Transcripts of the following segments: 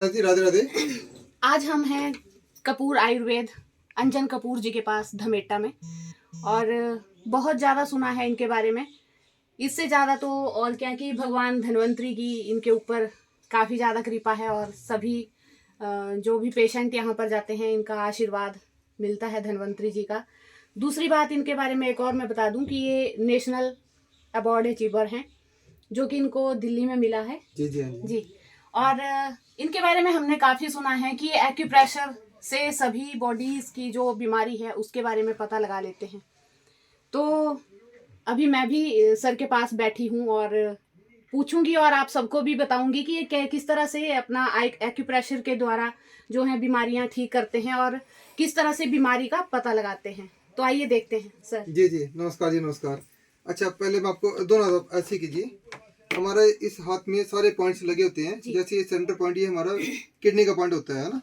जी राधे राधे। आज हम हैं कपूर आयुर्वेद अंजन कपूर जी के पास धमेटा में, और बहुत ज़्यादा सुना है इनके बारे में। इससे ज़्यादा तो और क्या कि भगवान धन्वंतरी की इनके ऊपर काफ़ी ज़्यादा कृपा है, और सभी जो भी पेशेंट यहाँ पर जाते हैं इनका आशीर्वाद मिलता है धन्वंतरी जी का। दूसरी बात इनके बारे में एक और मैं बता दूं कि ये नेशनल अवार्ड अचीवर हैं, जो कि इनको दिल्ली में मिला है। जी जी जी। और इनके बारे में हमने काफ़ी सुना है कि एक्यूप्रेशर से सभी बॉडीज़ की जो बीमारी है उसके बारे में पता लगा लेते हैं। तो अभी मैं भी सर के पास बैठी हूँ और पूछूंगी और आप सबको भी बताऊंगी कि ये किस तरह से अपना एक्यूप्रेशर के द्वारा जो है बीमारियां ठीक करते हैं और किस तरह से बीमारी का पता लगाते हैं। तो आइए देखते हैं सर। जी जी नमस्कार जी नमस्कार। अच्छा, पहले मैं आपको दोनों ऐसे कीजिए। हमारा इस हाथ में सारे पॉइंट्स लगे होते हैं। जैसे ये सेंटर पॉइंट, ये हमारा किडनी का पॉइंट होता है ना,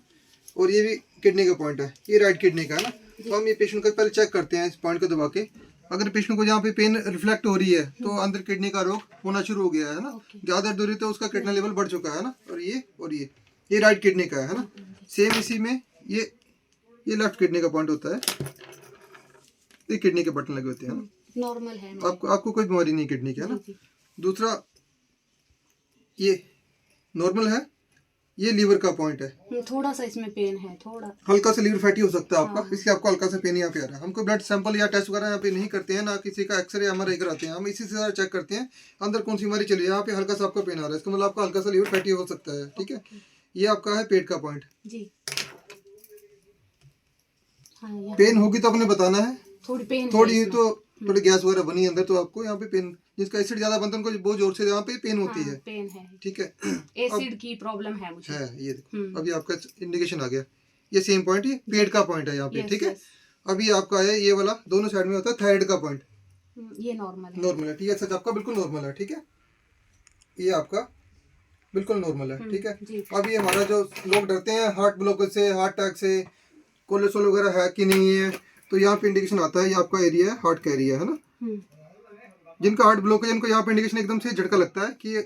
और ये भी किडनी का पॉइंट है, ये राइट किडनी का है ना। तो हम ये पेशेंट का पहले चेक करते हैं इस पॉइंट को दबा के। अगर पेशेंट को जहाँ पे पेन रिफ्लेक्ट हो रही है तो अंदर किडनी का रोग होना शुरू हो गया है ना। ज़्यादा दर्द हो रही है तो उसका किडनी लेवल बढ़ चुका है ना। और ये राइट किडनी का है ना। सेम इसी में ये लेफ्ट किडनी का पॉइंट होता है। ये किडनी के बटन लगे होते हैं ना। नॉर्मल है। आपको कोई बीमारी नहीं किडनी की, है ना। दूसरा ये नॉर्मल है। ये लीवर का पॉइंट है। थोड़ा सा इसमें पेन है, थोड़ा हल्का सा लीवर फैटी हो सकता है आपका, इसलिए आपको हल्का सा पेन यहाँ पे आ रहा है। हमको ब्लड सैंपल या टेस्ट वगैरह यहाँ पे नहीं करते हैं ना, किसी का एक्सरे हमारे कराते हैं। हम इसी से चेक करते हैं अंदर कौन सी बीमारी चली है। यहाँ पे हल्का सा आपका पेन आ रहा है, इसका मतलब आपका हल्का सा लीवर फैटी हो सकता है। ठीक है, ये आपका है पेट का पॉइंट जी। पेन होगी तो आपने बताना है। थोड़ी पेन थोड़ी तो थोड़ी गैस वगैरह बनी अंदर, तो आपको यहाँ पे पेन, जिसका एसिड ज्यादा बनता है उनको बहुत जोर से यहाँ पे पेन होती है। पेन है। ठीक है, एसिड की प्रॉब्लम है मुझे। है ये देखो, अभी आपका इंडिकेशन आ गया। ये सेम पॉइंट, ये पेट का पॉइंट है यहाँ पे। ठीक है, अभी आपका है ये वाला, दोनों साइड में होता है थायराइड का पॉइंट। ये नॉर्मल है। ठीक है, सच आपका बिल्कुल नॉर्मल है। ठीक है, ये आपका बिल्कुल नॉर्मल है। ठीक है, अब ये हमारा जो लोग डरते हैं हार्ट ब्लॉकेज से, हार्ट अटैक से, कोलेस्ट्रॉल वगैरह है कि नहीं है, तो यहाँ पे इंडिकेशन आता है। ये आपका एरिया है, हार्ट का एरिया है ना। जिनका हार्ट ब्लॉकेज है उनको यहाँ पे इंडिकेशन एकदम से झटका लगता है कि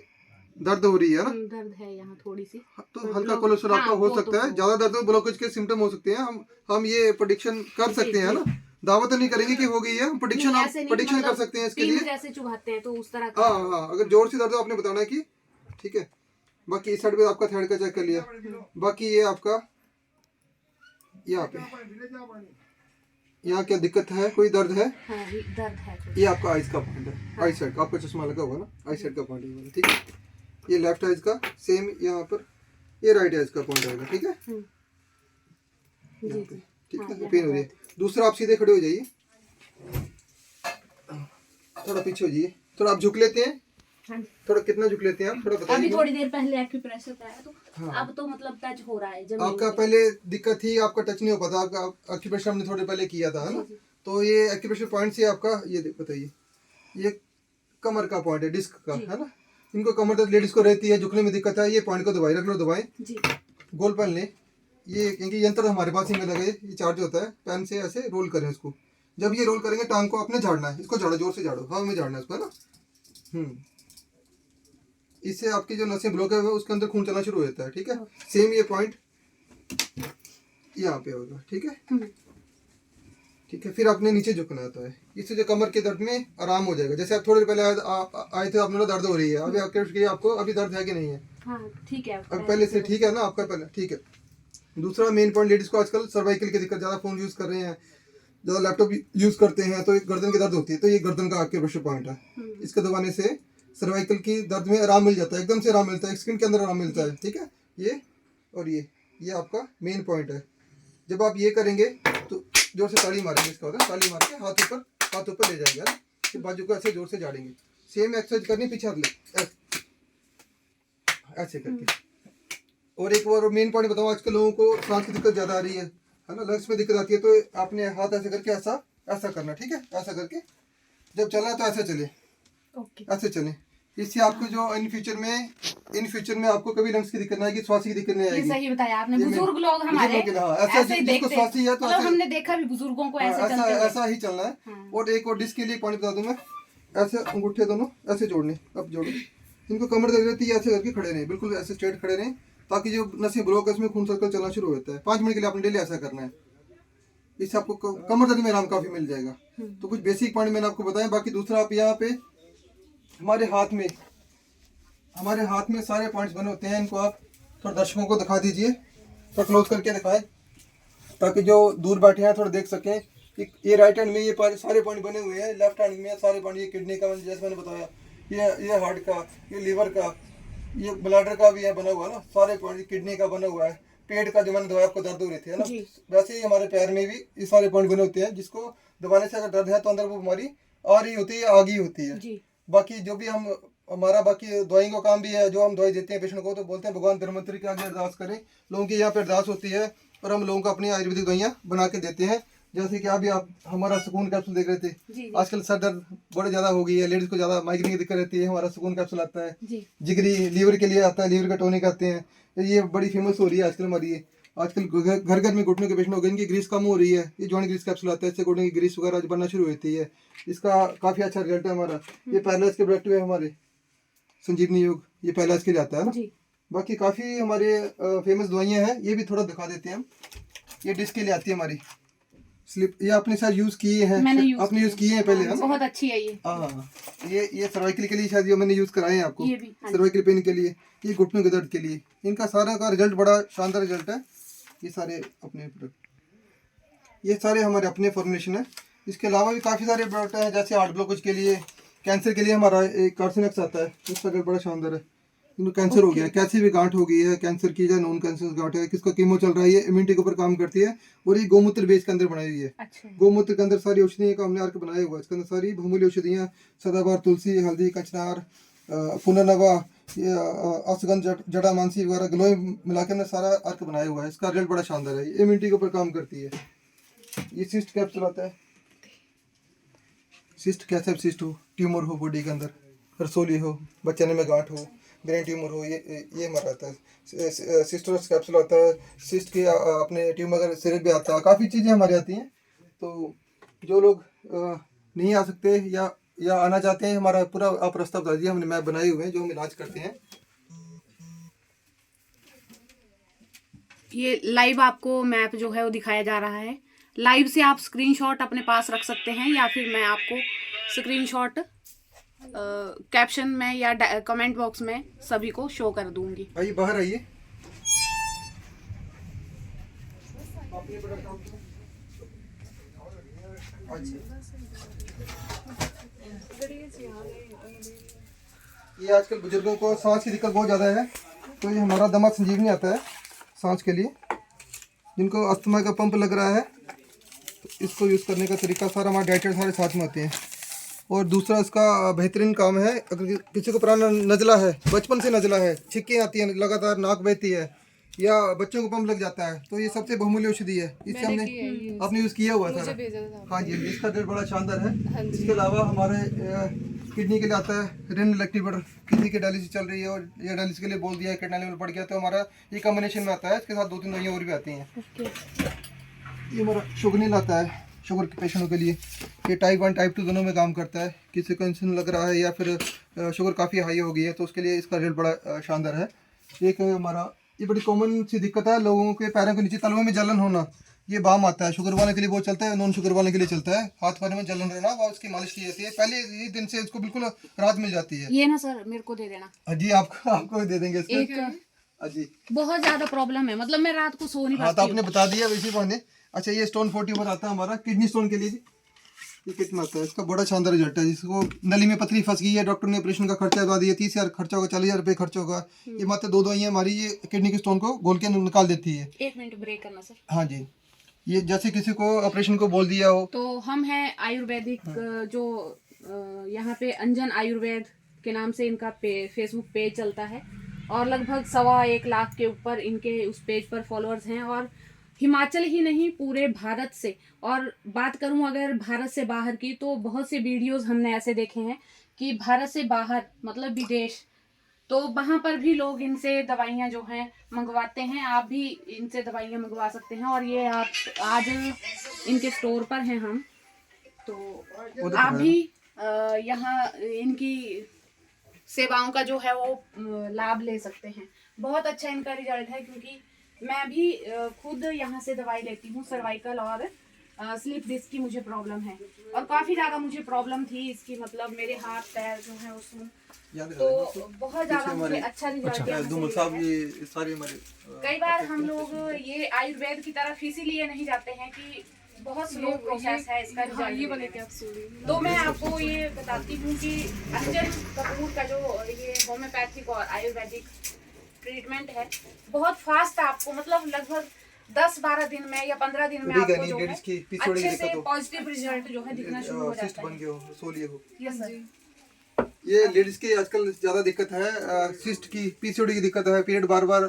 दर्द हो रही है ना। दर्द है यहाँ थोड़ी सी, तो हल्का कोलेस्ट्रॉल आपका हो सकता है। ज्यादा दर्द ब्लॉकेज के सिम्टम हो सकते हैं। हम ये प्रेडिक्शन कर सकते हैं ना। दावा तो नहीं करेंगे कि हो गई है, हम प्रेडिक्शन कर सकते हैं इसके लिए। जैसे चुभाते हैं तो उस तरह। हाँ, अगर जोर से दर्द हो आपने बताना है कि ठीक है। बाकी इस साइड पे आपका थायराइड का चेक कर लिया। बाकी ये आपका यहाँ पे, यहाँ क्या दिक्कत है, कोई दर्द है? दर्द है। ये आपका आइज का पॉइंट है। आई साइड का आपका चश्मा लगा हुआ ना, आई साइड का पॉइंट है। ठीक है, ये लेफ्ट आइज का सेम यहाँ पर, ये राइट आइज का पॉइंट आएगा। ठीक है, ठीक है, पेन हो रही है। दूसरा आप सीधे खड़े हो जाइए, थोड़ा पीछे हो जाइए, थोड़ा आप झुक लेते हैं। थोड़ा कितना झुक लेते हैं आप, थोड़ा बताइए। अभी थोड़ी देर पहले एक्यूप्रेशर कराया तो अब तो मतलब टच हो रहा है जमीन। आपका पहले दिक्कत थी, आपका टच नहीं हो पाता। आपका एक्यूप्रेशर हमने थोड़े पहले किया था, है ना। तो ये एक्यूप्रेशर पॉइंट से आपका ये बताइए, ये कमर का पॉइंट है, डिस्क का, है ना। इनको कमर दर्द लेडीज को रहती है, झुकने में दिक्कत है, ये पॉइंट को दबाए रख लो, दबाएं गोल पेन लें। ये क्योंकि यंत्र हमारे पास ही में लगे, ये चार्ज होता है। पेन से ऐसे रोल करें इसको। जब ये रोल करेंगे टांग को आपने झाड़ना है, इसको झाड़ो, जोर से झाड़ो, हवा में झाड़ना है इसको, है ना। इससे आपकी जो नसें ब्लॉक है उसके अंदर खून चलना शुरू हो जाता है। ठीक है, सेम ये पॉइंट यहाँ पे होगा। ठीक है, ठीक है, फिर आपने नीचे झुकना होता है। इससे जो कमर के दर्द में आराम हो जाएगा। जैसे आप थोड़ी देर पहले आए थे, आपने दर्द हो रही है, अभी आपको अभी दर्द है कि नहीं है? ठीक है, अब पहले से ठीक है ना आपका पहले। ठीक है, दूसरा मेन पॉइंट, लेडीज को आजकल सर्वाइकल की दिक्कत, ज्यादा फोन यूज कर रहे हैं, ज्यादा लैपटॉप यूज करते हैं, तो गर्दन की दर्द होती है। तो ये गर्दन का एक्यूप्रेशर पॉइंट है। इसके दबाने से सर्वाइकल की दर्द में आराम मिल जाता है, एकदम से आराम मिलता है, स्किन के अंदर आराम मिलता है। ठीक है, ये और ये आपका मेन पॉइंट है। जब आप ये करेंगे तो जोर से ताली मारेंगे, इसका होता है ताली मार के हाथ ऊपर ले जाएंगे ना, फिर बाजू को ऐसे जोर से झाड़ेंगे। सेम एक्सरसाइज करनी, पीछे हाथ ले ऐसे करके। और एक बार मेन पॉइंट बताओ, आजकल लोगों को सांस की दिक्कत ज्यादा आ रही है ना, लंग्स में दिक्कत आती है, तो आपने हाथ ऐसे करके ऐसा करना। ठीक है, ऐसा करके जब चलना है तो ऐसे चले, ऐसे चले। इससे आपको जो इन फ्यूचर में आपको कभी लंग्स की दिक्कत नहीं आएगी, श्वास की दिक्कत नहीं आएगी। सही बताया आपने। बुजुर्ग लोग हमारे ऐसे ही देखते हैं, तो हमने देखा भी बुजुर्गों को ऐसा ही चलना है। और एक और डिस्क के लिए पॉइंट बता दूं मैं, ऐसे अंगूठे दोनों ऐसे जोड़ने, अब जोड़ो। इनको कमर दर्द रहती है, ऐसे करके खड़े रहे, बिल्कुल ऐसे स्ट्रेट खड़े रहे, ताकि जो नसें ब्लॉक है उसमें खून सर्कल चलना शुरू होता है। 5 मिनट के लिए आपने डेली ऐसा करना है। इससे आपको कमर दर्द में आराम काफी मिल जाएगा। तो कुछ बेसिक पॉइंट मैंने आपको बताया। बाकी दूसरा, आप यहाँ पे हमारे हाथ में सारे पॉइंट्स बने होते हैं। इनको आप थोड़ा दर्शकों को दिखा दीजिए, थोड़ा क्लोज करके दिखाएं ताकि जो दूर बैठे हैं थोड़ा देख सकें। ये राइट हैंड में ये सारे पॉइंट बने हुए हैं, लेफ्ट हैंड में सारे पॉइंट, ये किडनी का जैसे मैंने बताया, ये हार्ट का, ये लीवर का, ये ब्लैडर का भी है बना हुआ ना, सारे पॉइंट, किडनी का बना हुआ है, पेट का जो मैंने दवाई आपको दर्द हो रही थी है ना, वैसे ही हमारे पैर में भी ये सारे पॉइंट बने होते हैं, जिसको दबाने से अगर दर्द है तो अंदर वो बीमारी आ रही होती है या आ गई होती है। बाकी जो भी हमारा बाकी दवाई का काम भी है, जो हम दवाई देते हैं पेशेंट को, तो बोलते हैं भगवान धन्वंतरी के आगे अरदास करें। लोगों की यहाँ पे अरदास होती है और हम लोगों को अपनी आयुर्वेदिक दवाइयाँ बना के देते हैं। जैसे कि अभी आप हमारा सुकून कैप्सूल देख रहे थे, आजकल सर दर्द बड़े ज्यादा हो गई है, लेडीज को ज्यादा माइग्रेन की दिक्कत रहती है, हमारा सुकून कैप्सूल आता है। जिगरी लीवर के लिए आता है, लीवर का टॉनिक आते हैं, ये बड़ी फेमस हो रही है आजकल हमारी। आजकल घर घर में घुटनों के पेशेंट हो गए, इनकी ग्रीस कम हो रही है, ये जॉइंट ग्रीस कैप्सूल आता है, इससे घुटने की ग्रीस वगैरह बनना शुरू होती है। इसका काफी अच्छा रिजल्ट है हमारा। ये पैरालाइज के प्रोडक्ट है हमारे संजीवनी योग, ये पैरालाइज के लिए आता है ना। बाकी काफी हमारे फेमस दवाइयाँ हैं, ये भी थोड़ा दिखा देते हैं हम। ये डिस्क के लिए आती है हमारी स्लिप, ये आपने सर यूज किए हैं, आपने यूज किए हैं पहले है ना, बहुत अच्छी है ये। हाँ, ये सर्वाइकल के लिए शायद ये मैंने यूज कराए हैं आपको, सर्वाइकल पेन के लिए, ये घुटनों के दर्द के लिए, इनका सारा का रिजल्ट बड़ा शानदार रिजल्ट है। ये सारे अपने प्रोडक्ट, ये सारे हमारे अपने फॉर्मुलेशन है। इसके अलावा भी काफ़ी सारे प्रोडक्ट हैं, जैसे हार्ट ब्लॉकेज के लिए, कैंसर के लिए हमारा एक कार्सिनक्स आता है, इसका रिजल्ट बड़ा शानदार है। इनको कैंसर हो गया, कैसी भी गांठ हो गई है, कैंसर की या नॉन कैंसर गांठ है, किसका कीमो चल रहा है, ये इम्यूनिटी के ऊपर काम करती है। और ये गोमूत्र बेस के अंदर बनाई हुई है। गोमूत्र के अंदर सारी औषधियों का हमने अर्क बनाया हुआ है, इसके अंदर सारी बहुमूल्य औषधियाँ, सदाबहार, तुलसी, हल्दी, कचनार, पुनर्नवा, अश्वगंध, जटा मानसी वगैरह ग्लोई मिला के हमने सारा अर्क बनाया हुआ है। इसका रिजल्ट बड़ा शानदार है, इम्यूनिटी के ऊपर काम करती है। ये सिस्ट कैप्सूल आता है, सिस्ट कैसे सिस्ट हो, ट्यूमर हो बॉडी के अंदर, रसोली हो, बच्चे में गांठ हो, ब्रेन ट्यूमर हो, ये हमारा आता है। सिस्टर्स कैप्सूल आता है, सिस्ट के अपने ट्यूमर सिरप भी आता है, काफ़ी चीज़ें हमारी आती हैं। तो जो लोग नहीं आ सकते या आना चाहते हैं, हमारा पूरा आप रास्ता बता दीजिए, हमने मैप बनाए हुए हैं जो हम इलाज करते हैं। ये लाइव आपको मैप जो है वो दिखाया जा रहा है। लाइव से आप स्क्रीनशॉट अपने पास रख सकते हैं, या फिर मैं आपको स्क्रीनशॉट कैप्शन में या कमेंट बॉक्स में सभी को शो कर दूंगी। आइए बाहर आइए। ये आजकल बुजुर्गों को सांस की दिक्कत बहुत ज़्यादा है, तो ये हमारा दमा संजीवनी आता है सांस के लिए। जिनको अस्थमा का पंप लग रहा है, तो इसको यूज़ करने का तरीका सारा हमारे डाइटर सारे साथ में होते हैं। और दूसरा इसका बेहतरीन काम है, अगर किसी को पुराना नज़ला है, बचपन से नज़ला है, छिक्के आती हैं लगातार, नाक बहती है, या बच्चों को पंप लग जाता है, तो ये सबसे बहुमूल्य औषधि है। इससे आपने यूज़ किया हुआ सर? हाँ जी, इसका रिजल्ट बड़ा शानदार है। इसके अलावा हमारे किडनी के लिए आता है रेनल एक्टिवेटर, किडनी की डायलिसिस चल रही है और ये डायलिसिस के लिए बोल दिया है, किडनी लेवल बढ़ गया, तो हमारा ये कॉम्बिनेशन में आता है। इसके साथ 2-3 दवाइयाँ और भी आती हैं। ये हमारा शुगरनील आता है शुगर के पेशेंटों के लिए, ये टाइप 1 टाइप 2 दोनों में काम करता है। किसी को इंसुलिन लग रहा है या फिर शुगर काफ़ी हाई हो गई है, तो उसके लिए इसका रिजल्ट बड़ा शानदार है। एक हमारा ये बड़ी कॉमन सी दिक्कत है लोगों के पैरों के नीचे तलवों में जलन होना, ये बाम आता है, शुगर वाले के लिए वो चलता है, नॉन शुगर वाले के लिए चलता है। हाथ पैर में जलन रहना, वो उसकी मालिश की जाती है, पहले ये दिन से इसको बिल्कुल राहत मिल जाती है। ये ना सर मेरे को दे देना। जी आपको दे देंगे इसको। जी बहुत ज्यादा प्रॉब्लम है, मतलब मैं रात को सो नहीं पाती। हाँ, तो आपने बता दिया इसी बहाने। अच्छा, ये स्टोन 40 पर आता है हमारा किडनी स्टोन के लिए जी, ये कितना आता है, इसका बड़ा शानदार रिजल्ट है। जिसको नली में पथरी फंस गई है, डॉक्टर ने ऑपरेशन का खर्चा बता दिया, 30,000 खर्चा होगा, 40,000 रुपये खर्चा होगा, ये मात्र 2 दवाइयाँ हमारी ये किडनी के स्टोन को गोल के निकाल देती है। 1 मिनट ब्रेक करना सर। हाँ जी, ये जैसे किसी को ऑपरेशन को बोल दिया हो, तो हम हैं आयुर्वेदिक, जो यहाँ पे अंजन आयुर्वेद के नाम से इनका फेसबुक पेज चलता है, और लगभग 1.25 लाख के ऊपर इनके उस पेज पर फॉलोअर्स हैं, और हिमाचल ही नहीं पूरे भारत से। और बात करूं अगर भारत से बाहर की, तो बहुत से वीडियोस हमने ऐसे देखे हैं कि भारत से बाहर मतलब विदेश, तो वहाँ पर भी लोग इनसे दवाइयाँ जो हैं मंगवाते हैं। आप भी इनसे दवाइयाँ मंगवा सकते हैं, और ये आप आज इनके स्टोर पर हैं हम, तो आप भी यहाँ इनकी सेवाओं का जो है वो लाभ ले सकते हैं। बहुत अच्छा इनका रिजल्ट है, क्योंकि मैं भी खुद यहाँ से दवाई लेती हूँ। सर्वाइकल और स्लिप डिस्क की मुझे प्रॉब्लम है, और काफ़ी ज़्यादा मुझे प्रॉब्लम थी इसकी, मतलब मेरे हाथ पैर जो है उसमें, तो बहुत ज़्यादा मुझे अच्छा रिजल्ट यहाँ से मिला है। कई बार हम लोग ये आयुर्वेद की तरफ इसीलिए नहीं जाते हैं कि बहुत स्लो प्रोसेस है इसका रिजल्ट। तो मैं आपको ये बताती हूँ कि अंजन कपूर का जो ये होम्योपैथिक और आयुर्वेदिक ट्रीटमेंट है, बहुत फास्ट आपको, मतलब लगभग 10-12 दिन में या 15 दिन में आपको जो है अच्छे से पॉजिटिव रिजल्ट जो है दिखना शुरू हो जाता है। Yes sir. ये लेडीज की आजकल ज्यादा दिक्कत है, सिस्ट की, पीसीओडी की दिक्कत है, पीरियड बार बार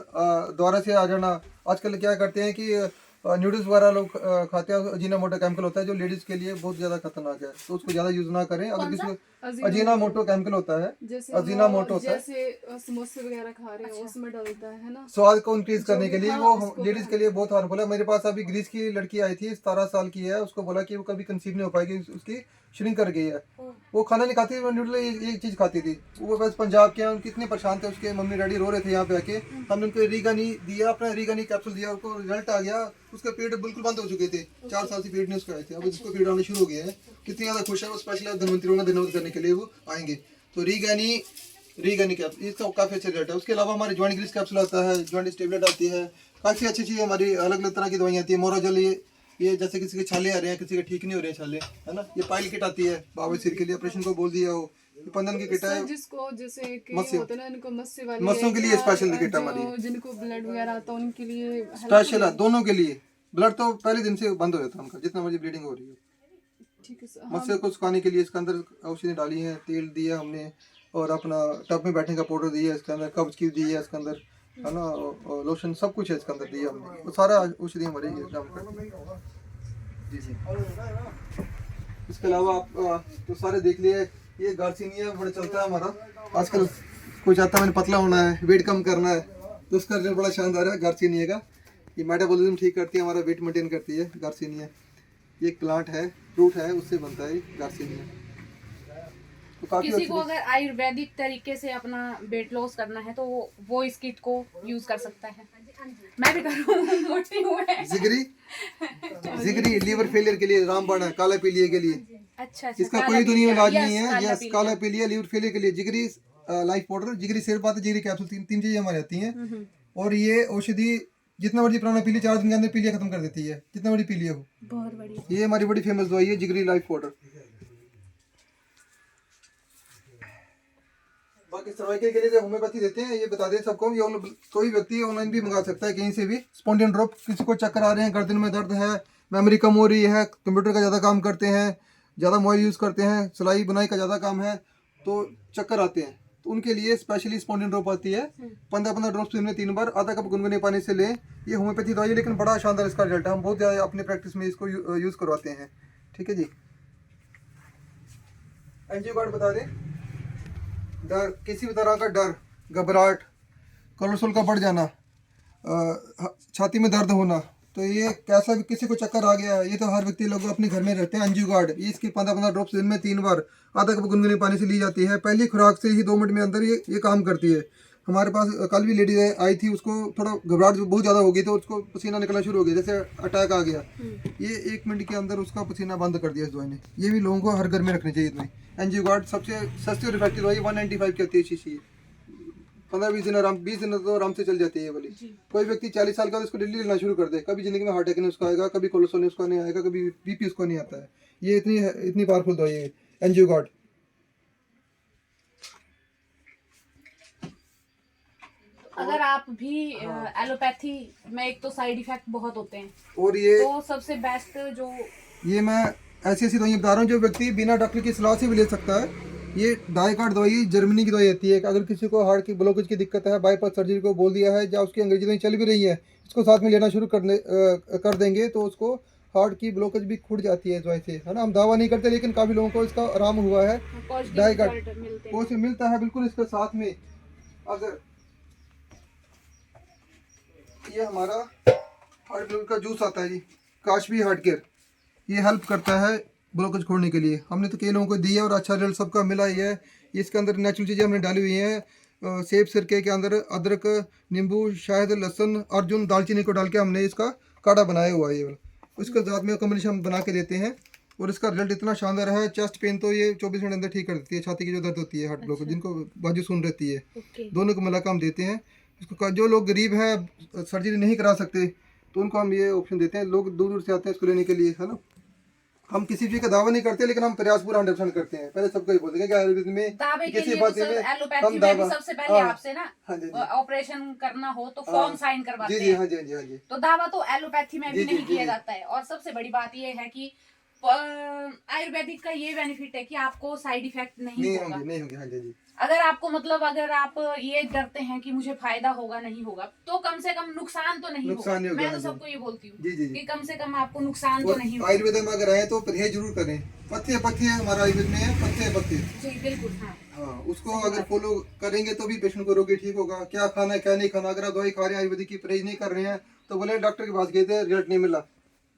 दोबारा से आ जाना। आजकल क्या करते हैं कि न्यूडल्स वगैरह लोग खाते हैं, अजीनामोटो केमिकल होता है जो लेडीज के लिए बहुत ज्यादा खतरनाक है, तो उसको ज्यादा यूज ना करें। अगर किसी को अजीनामोटो केमिकल होता है, अजीनामोटो होता है, जैसे समोसे वगैरह खा रहे हैं उसमें डलता है ना, स्वाद को इंक्रीज करने के लिए, वो लेडीज के लिए बहुत हार्मफुल है। मेरे पास अभी ग्रीस की लड़की आई थी, 17 साल की है, उसको बोला कि वो कभी कंसीव नहीं हो पाएगी, उसकी श्रिंक कर गई है। वो खाना नहीं खाती, वो न्यूडल ये चीज खाती थी। वो बस पंजाब के हैं, उनके इतने परेशान थे, उसके मम्मी डैडी रो रहे थे यहाँ पे आके। हमने उनको रीगानी दिया, अपना रीगानी कैप्सूल दिया, उनको रिजल्ट आ गया। उसके पेट बिल्कुल बंद हो चुके थे, 4 साल से पेट नहीं उसको आए थे, अब उसको पेट आने शुरू हो गया है। कितनी ज्यादा खुश है वो, स्पेशली धन्वंतरी में धन्यवाद करने के लिए वो आएंगे। तो रीगानी कैप्सूल इसका काफी अच्छा रिजल्ट है। उसके अलावा हमारे जॉइंट ग्रीस कैप्सूल आता है, जॉइंट टेबलेट आती है, काफी अच्छी चीज हमारी, अलग अलग तरह की दवाइयाँ आती है। मोराजल, ये जैसे किसी के छाले आ रहे हैं, किसी के ठीक नहीं हो रहे हैं छाले, है ना। ये पाइल किट आती है, बाबा सिर के लिए ऑपरेशन को बोल दिया हो, ये 15 की किट है। जिसको जैसे कि मस्से होता है ना, इनको मस्से वाली मस्सों के लिए स्पेशल किट है हमारी, जिनको ब्लड वगैरह आता है उनके लिए स्पेशल है, दोनों के लिए। ब्लड तो पहले दिन से बंद हो जाता है उनका, जितना मर्जी ब्लीडिंग हो रही है। ठीक है सर। मस्से को सुखाने के लिए इसके अंदर औषधि डाली है, तेल दिया हमने, और अपना टब में बैठने का पाउडर दिया है इसके अंदर, कब्ज की दी है इसके अंदर, है ना, और लोशन सब कुछ है इसके अंदर दिया हमने। वो सारा औषधि हमारी काम करती है। जी जी। इसके अलावा आप तो सारे देख लिए। ये गार्सिनिया बड़ा चलता है हमारा आजकल। कोई चाहता है मैंने पतला होना है, वेट कम करना है, तो उसका रिजल्ट बड़ा शानदार है गार्सिनिया का। ये मेटाबॉलिज्म ठीक करती है, हमारा वेट मेंटेन करती है गार्सिनिया। ये एक प्लांट है, फ्रूट है, उससे बनता है गार्सिनिया। तो काफी किसी को अगर आयुर्वेदिक तरीके से अपना वेट लॉस करना है तो वो इस किट को यूज कर सकता है। मैं भी करूँ, मोटी हूँ मैं। जिगरी लीवर फेलियर के लिए रामबाण है, काला पीलिया के लिए। अच्छा, इसका कोई दुनिया इलाज नहीं है। यस, काला पीलिया, लीवर फेलियर के लिए जिगरी लाइफ पाउडर, जिगरी सिरप आती है, जिगरी कैप्सूल, तीन चीजें हमारी आती हैं। और ये औषधि जितना बड़ी पुराना पीलिया 4 दिन के अंदर पीलिया खत्म कर देती है, जितना बड़ी पीलिया हो। बहुत बढ़िया। ये हमारी बड़ी फेमस दवाई है, जिगरी लाइफ पाउडर। बाकी सर्वाइकल के लिए जो होम्योपैथी देते हैं, ये बता दें सबको, ये कोई व्यक्ति ऑनलाइन भी मंगा सकता है कहीं से भी। स्पॉन्डियन ड्रॉप, किसी को चक्कर आ रहे हैं, गर्दन में दर्द है, मेमोरी कम हो रही है, कंप्यूटर का ज़्यादा काम करते हैं, ज़्यादा मोबाइल यूज़ करते हैं, सिलाई बुनाई का ज़्यादा काम है, तो चक्कर आते हैं, तो उनके लिए स्पेशली स्पॉन्डियन ड्रॉप आती है। 15-15 ड्रॉप्स दिन में 3 बार आधा कप गुनगुने पानी से लें। ये होम्योपैथी दवाई है, लेकिन बड़ा शानदार इसका रिजल्ट है। हम बहुत ज़्यादा अपने प्रैक्टिस में इसको यूज़ करवाते हैं। ठीक है जी। एनजीओ कार्ड बता दें, डर, किसी भी तरह का डर, घबराहट, कोलेस्ट्रॉल का बढ़ जाना, छाती में दर्द होना, तो ये कैसा भी, किसी को चक्कर आ गया, ये तो हर व्यक्ति लोग अपने घर में रहते हैं। एनजीओ कार्ड, ये इसकी 15-15 ड्रॉप्स दिन में 3 बार आधा कप गुनगुने पानी से ली जाती है। पहली खुराक से ही 2 मिनट में अंदर ये काम करती है। हमारे पास कल भी लेडी आई थी, उसको थोड़ा घबराहट बहुत ज़्यादा हो गई, तो उसको पसीना निकलना शुरू हो गया, जैसे अटैक आ गया। ये 1 मिनट के अंदर उसका पसीना बंद कर दिया इस दवाई ने। ये भी लोगों को हर घर में रखनी चाहिए दवाई। एनजीओ कार्ड सबसे सस्ती और इफेक्टिव दवाई, 195 की होती है शीशी। 15-20 दिन आराम, 20 दिन तो आराम से चल जाती है ये वाली। कोई व्यक्ति 40 साल का, उसको डेली लेना शुरू कर दे, कभी जिंदगी में हार्ट अटैक नहीं उसका आएगा, कभी कोलेस्ट्रॉल नहीं उसका नहीं आएगा, कभी बीपी उसको नहीं आता है। ये इतनी पावरफुल दवाई है एनजीओ कार्ड। अगर आप भी एलोपैथी में, एक तो साइड इफेक्ट बहुत होते हैं, और ये तो सबसे बेस्ट जो, ये मैं ऐसी दवाइयाँ बता रहा हूँ जो व्यक्ति बिना डॉक्टर की सलाह से भी ले सकता है। ये डाइकार्ड दवाई जर्मनी की दवाई आती है। अगर किसी को हार्ट की ब्लॉकेज की दिक्कत है, बाईपास सर्जरी को बोल दिया है, या उसकी अंग्रेजी दवाई चल भी रही है, इसको साथ में लेना शुरू कर देंगे, तो उसको हार्ट की ब्लॉकेज भी खुद जाती है इस दवाई से, है ना। हम दावा नहीं करते, लेकिन काफ़ी लोगों को इसका आराम हुआ है। डाइकार्ड वो से मिलता है बिल्कुल इसके साथ में। अगर ये हमारा हार्ट का जूस आता है जी, काशवी हार्ट केयर, ये हेल्प करता है ब्लॉकेज खोलने के लिए। हमने तो कई लोगों को दी है और अच्छा रिजल्ट सबका मिला ही है। इसके अंदर नेचुरल चीज़ें हमने डाली हुई हैं, सेब सिरके के अंदर अदरक, नींबू, शहद, लहसुन, अर्जुन, दालचीनी को डाल के हमने इसका काढ़ा बनाया हुआ है ये वाला। उसके साथ में कॉम्बिनेशन हम बना के देते हैं और इसका रिजल्ट इतना शानदार है। चेस्ट पेन तो ये 24 घंटे अंदर ठीक कर देती है। छाती की जो दर्द होती है, हार्ट ब्लॉक, जिनको बाजू सुन रहती है, ओके। दोनों को मिलाकर हम देते हैं। इसको जो लोग गरीब हैं, सर्जरी नहीं करा सकते, तो उनको हम ये ऑप्शन देते हैं। लोग दूर दूर से आते हैं इसको लेने के लिए, है ना। हम किसी चीज का दावा नहीं करते, लेकिन हम प्रयास पूरा 100% करते हैं। पहले सबको ये बोलते हैं कि आयुर्वेद में दावे के किसी लिए बात तो सर में एलोपैथी हम में दावा, भी सबसे पहले हाँ, आपसे ना हाँ जी जी, ऑपरेशन करना हो तो फॉर्म साइन जी करवाते जी, हैं। हाँ जी, हाँ जी, हाँ जी, तो दावा तो एलोपैथी में जी, भी जी, नहीं जी, किया जी। जाता है। और सबसे बड़ी बात ये है कि आयुर्वेदिक का ये बेनिफिट है कि आपको साइड इफेक्ट नहीं नहीं होगा। होंगे, नहीं होंगे, हाँ जी जी, अगर आपको मतलब अगर आप ये डरते हैं कि मुझे फायदा होगा नहीं होगा, तो कम से कम नुकसान तो नहीं नुकसान नहीं होगा। होगा, मैं तो हाँ जी। सबको ये बोलती हूँ जी जी कि जी। कम से कम आपको नुकसान तो और नहीं होगा। आयुर्वेद में अगर आए तो परहेज जरूर करें। पत्ते पत्ते हमारा आयुर्वेद में है, पत्ते पत्ते, जी बिल्कुल, हाँ। हाँ, उसको अगर फॉलो करेंगे तो भी पेशेंट को रोगी ठीक होगा। क्या खाना है क्या नहीं खाना, अगर आप दवाई खा रहे हैं आयुर्वेदिक की, परहेज नहीं कर रहे हैं, तो बोले डॉक्टर के पास गए थे, रिजल्ट नहीं मिला।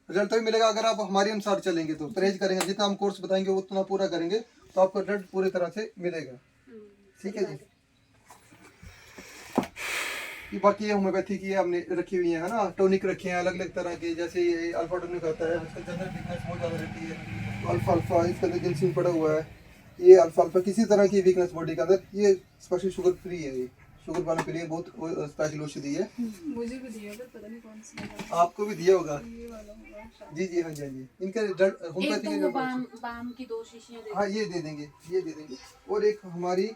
रिजल्ट तभी मिलेगा अगर आप हमारे अनुसार चलेंगे, तो परहेज करेंगे, जितना हम कोर्स बताएंगे उतना पूरा करेंगे, तो आपको रिजल्ट पूरी तरह से मिलेगा। ठीक है जी। ये बाकी ये होम्योपैथी की हमने रखी हुई है ना, टॉनिक रखे हैं अलग अलग तरह के। जैसे ये अल्फा टॉनिक आता है, उसका जनरल वीकनेस बहुत ज़्यादा रहती है, तो अल्फा अल्फा इसके अंदर जिंसिन पड़ा हुआ है। ये अल्फा अल्फा किसी तरह की वीकनेस बॉडी के अंदर, ये स्पेशल शुगर फ्री है। ये शुगर वालों के लिए बहुत स्पेशल औषधि है। मुझे भी दिया पर पता नहीं कौन सा लगा। आपको भी दिया होगा। ये वाला होगा शायद। जी जी, हाँ जी, हाँ जी। इनका एक होम्योपैथी तो के वो जो बाम की 2 शीशियां दे हाँ ये दे देंगे, ये दे देंगे। और एक हमारी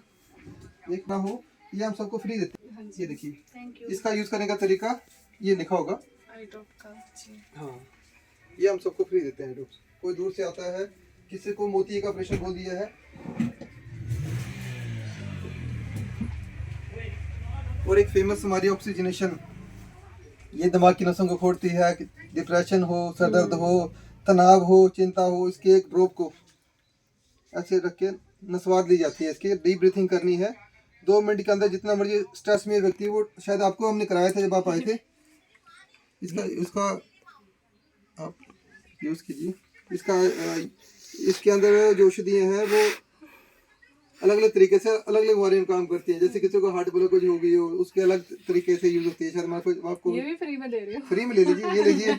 एक ना हो, ये हम सबको फ्री देते हाँ हैं। जी। ये देखिए, थैंक यू। इसका यूज करने का तरीका ये लिखा होगा। आई ड्रॉप का जी। हाँ, ये हम सबको फ्री देते हैं। डॉक्टर कोई दूर से आता है, किसी को मोती का ऑपरेशन बोल दिया है, और एक फेमस हमारी ऑक्सीजनेशन, ये दिमाग की नसों को खोलती है। डिप्रेशन हो, सर दर्द हो, तनाव हो, चिंता हो, इसके एक ड्रॉप को ऐसे रख के नसवार ली जाती है। इसकी डीप ब्रीथिंग करनी है 2 मिनट के अंदर। जितना मर्जी स्ट्रेस में व्यक्ति, वो शायद आपको हमने कराया था जब आप आए थे। इसका आप यूज़ कीजिए। इसके अंदर जो औषधियाँ हैं वो अलग अलग तरीके से अलग अलग बीमारी में काम करती है। जैसे किसी को हार्ट ब्लॉकेज हो गई हो, उसके अलग तरीके से यूज होती है। शायद आपको ये भी फ्री में दे रही हूँ। फ्री में ले लीजिए, ये लीजिए,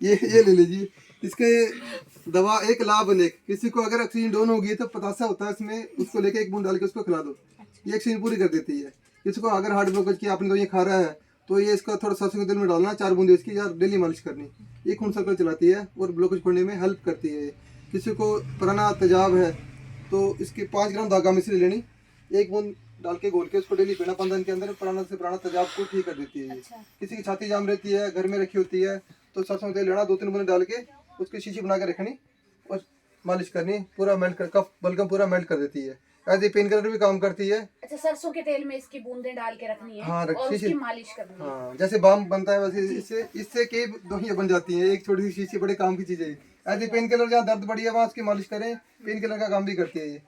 ये ले लीजिए। इसके दवा एक लाभ अनेक। किसी को अगर ऑक्सीजन डाउन होगी तो पतासा होता है इसमें, उसको लेके 1 बूंद डाल के उसको खिला दो, ये ऑक्सीजन पूरी कर देती है। किसी को अगर हार्ट ब्लॉकेज की आपने दवाई खा रहा है, तो ये इसका थोड़ा सरसों के तेल में डालना, 4 बूंद इसकी, या डेली मालिश करनी। ये खून सर्कल चलाती है और ब्लॉकेज खोलने में हेल्प करती है। किसी को पुराना तेजाब है तो इसकी 5 ग्राम धागा मिश्री लेनी, 1 बूंद डाल के घोल के उसको डेली पीना 15 दिन के अंदर, पुराना से पुराना तेजाब को ठीक कर देती है ये। अच्छा। किसी की छाती जाम रहती है, घर में रखी होती है, तो सरसों का तेल लेना, 2-3 बूंद डाल के उसकी शीशी बना के रखनी और मालिश करनी, पूरा मेल्ट कर, कफ बलगम पूरा मेल्ट कर देती है। एज ए पेन किलर भी काम करती है। अच्छा, सरसों के तेल में इसकी बूंदें डाल के रखनी है, हाँ, और शीशी। उसकी मालिश करनी है। हाँ, जैसे बाम बनता है वैसे इससे कई दवाइयाँ बन जाती हैं। एक छोटी सी शीशी बड़े काम की चीज़ है। एज ए पेन किलर, जहाँ दर्द बढ़ी है वहाँ उसकी मालिश करें, पेन किलर का काम भी करती है ये।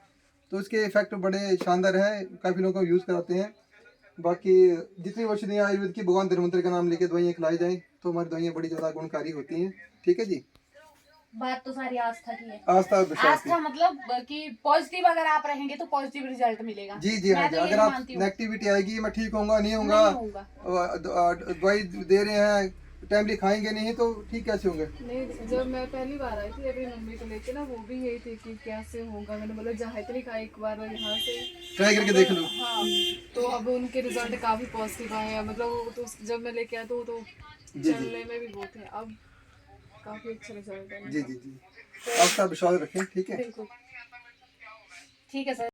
तो इसके इफेक्ट बड़े शानदार हैं, काफ़ी लोगों को यूज़ कराते हैं। बाकी जितनी औषधियाँ आयुर्वेद की, भगवान धन्वंतरि का नाम लेके दवाइयाँ खिलाई जाएँ तो हमारी दवाइयाँ बड़ी ज़्यादा गुणकारी होती हैं। ठीक है जी। बात तो सारी आस्था की है। आस्था और विश्वास की। आस्था मतलब कि पॉजिटिव अगर आप रहेंगे तो पॉजिटिव रिजल्ट मिलेगा। जी जी, हाँ मैं जी। तो अगर यही आप मानती हूँ। नेगेटिविटी आएगी, मैं ठीक होऊंगा नहीं नहीं होऊंगा, होगा। दवाई दे रहे हैं टाइमली खाएंगे नहीं, तो ठीक कैसे होंगे। नहीं, जब मैं पहली बार आई थी अपनी मम्मी को लेके ना, वो भी यही थी कि कैसे होगा। मैंने बोला जाहित्री का एक बार यहाँ से ट्राई करके देख लो। हाँ, तो अब उनके रिजल्ट काफी पॉजिटिव आए हैं। मतलब वो तो जब मैं लेके आया तो जी। चलने में भी वो थे, अब काफी अच्छा रिजल्ट है। जी जी जी, आपका विश्वास रखें। ठीक है। बिल्कुल। ठीक है सर।